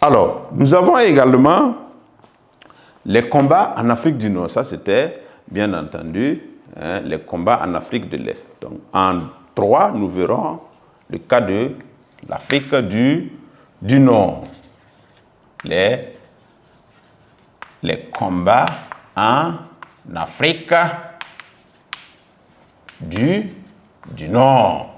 Alors, nous avons également les combats en Afrique du Nord. Ça, c'était, bien entendu, les combats en Afrique de l'Est. Donc, en 3, nous verrons le cas de l'Afrique du Nord. Les combats en Afrique du Nord.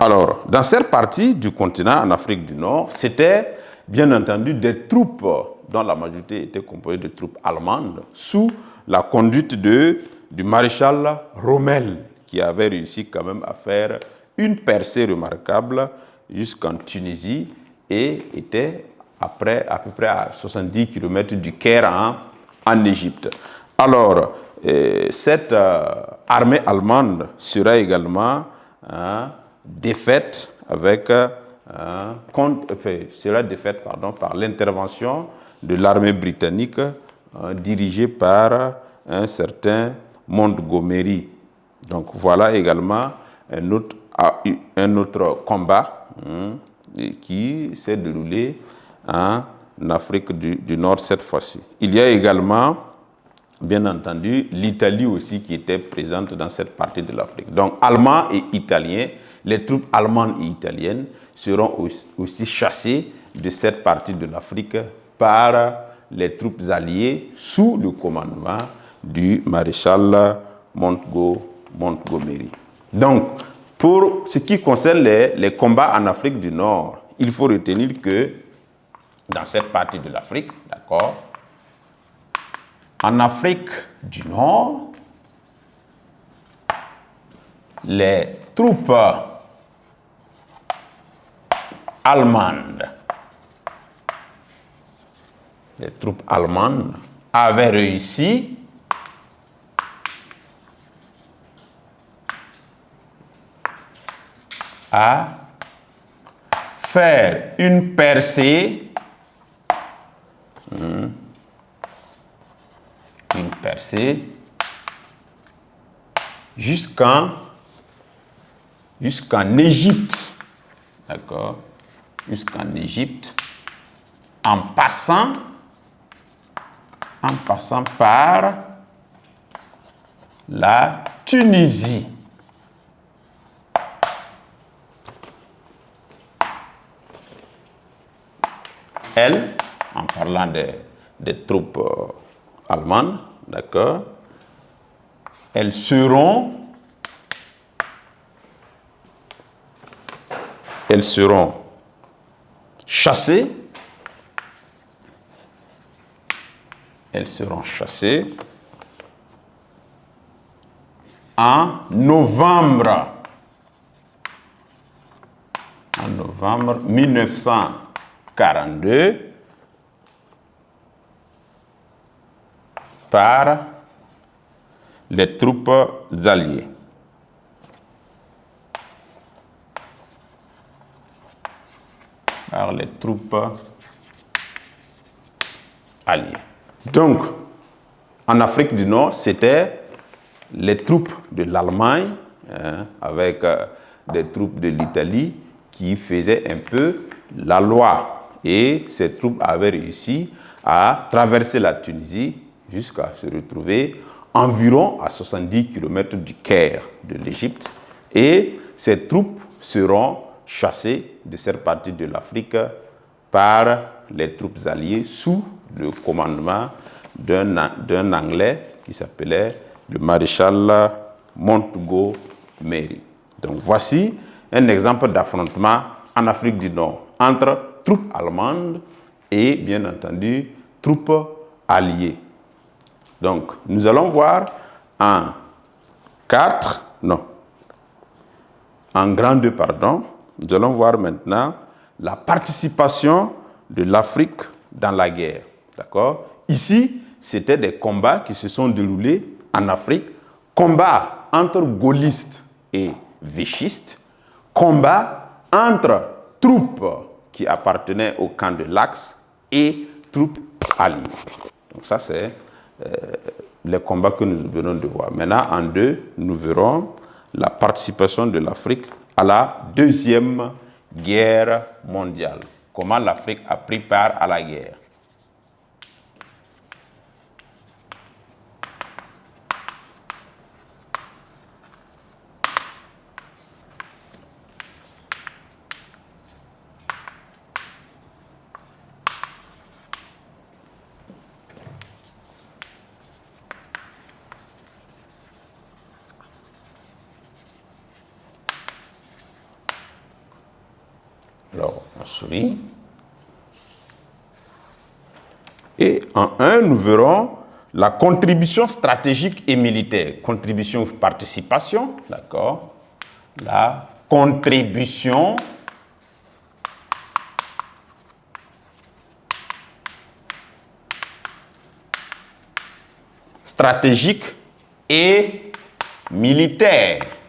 Alors, dans cette partie du continent en Afrique du Nord, c'était bien entendu des troupes dont la majorité était composée de troupes allemandes sous la conduite du maréchal Rommel, qui avait réussi quand même à faire une percée remarquable jusqu'en Tunisie et était après à peu près à 70 km du Caire en Égypte. Alors, cette armée allemande sera également défaite par l'intervention de l'armée britannique dirigée par un certain Montgomery. Donc voilà également un autre combat qui s'est déroulé en Afrique du Nord cette fois-ci. Il y a également, bien entendu, l'Italie aussi qui était présente dans cette partie de l'Afrique. Donc, Allemands et Italiens, les troupes allemandes et italiennes seront aussi chassées de cette partie de l'Afrique par les troupes alliées sous le commandement du maréchal Montgomery. Donc, pour ce qui concerne les combats en Afrique du Nord, il faut retenir que dans cette partie de l'Afrique, d'accord, en Afrique du Nord, les troupes allemandes avaient réussi à faire une percée jusqu'en Égypte, d'accord, jusqu'en Égypte, en passant par la Tunisie. Elles, en parlant des troupes allemandes, d'accord, elles seront chassées. En novembre 1942 par les troupes alliées. Donc, en Afrique du Nord, c'était les troupes de l'Allemagne, avec des troupes de l'Italie qui faisaient un peu la loi. Et ces troupes avaient réussi à traverser la Tunisie jusqu'à se retrouver environ à 70 km du Caire de l'Égypte. Et ces troupes seront chassées de cette partie de l'Afrique par les troupes alliées sous le commandement d'un Anglais qui s'appelait le maréchal Montgomery. Donc voici un exemple d'affrontement en Afrique du Nord entre troupes allemandes et bien entendu troupes alliées. Donc nous allons voir en grand 2, nous allons voir maintenant la participation de l'Afrique dans la guerre. D'accord? Ici, c'était des combats qui se sont déroulés en Afrique, combats entre gaullistes et vichistes, combats entre troupes qui appartenaient au camp de l'Axe et troupes alliées. Donc ça, c'est les combats que nous venons de voir. Maintenant, en 2, nous verrons la participation de l'Afrique à la Deuxième Guerre mondiale. comment l'Afrique a pris part à la guerre. Alors, on sourit. Et en 1, nous verrons la contribution stratégique et militaire. Contribution, participation, d'accord. La contribution stratégique et militaire.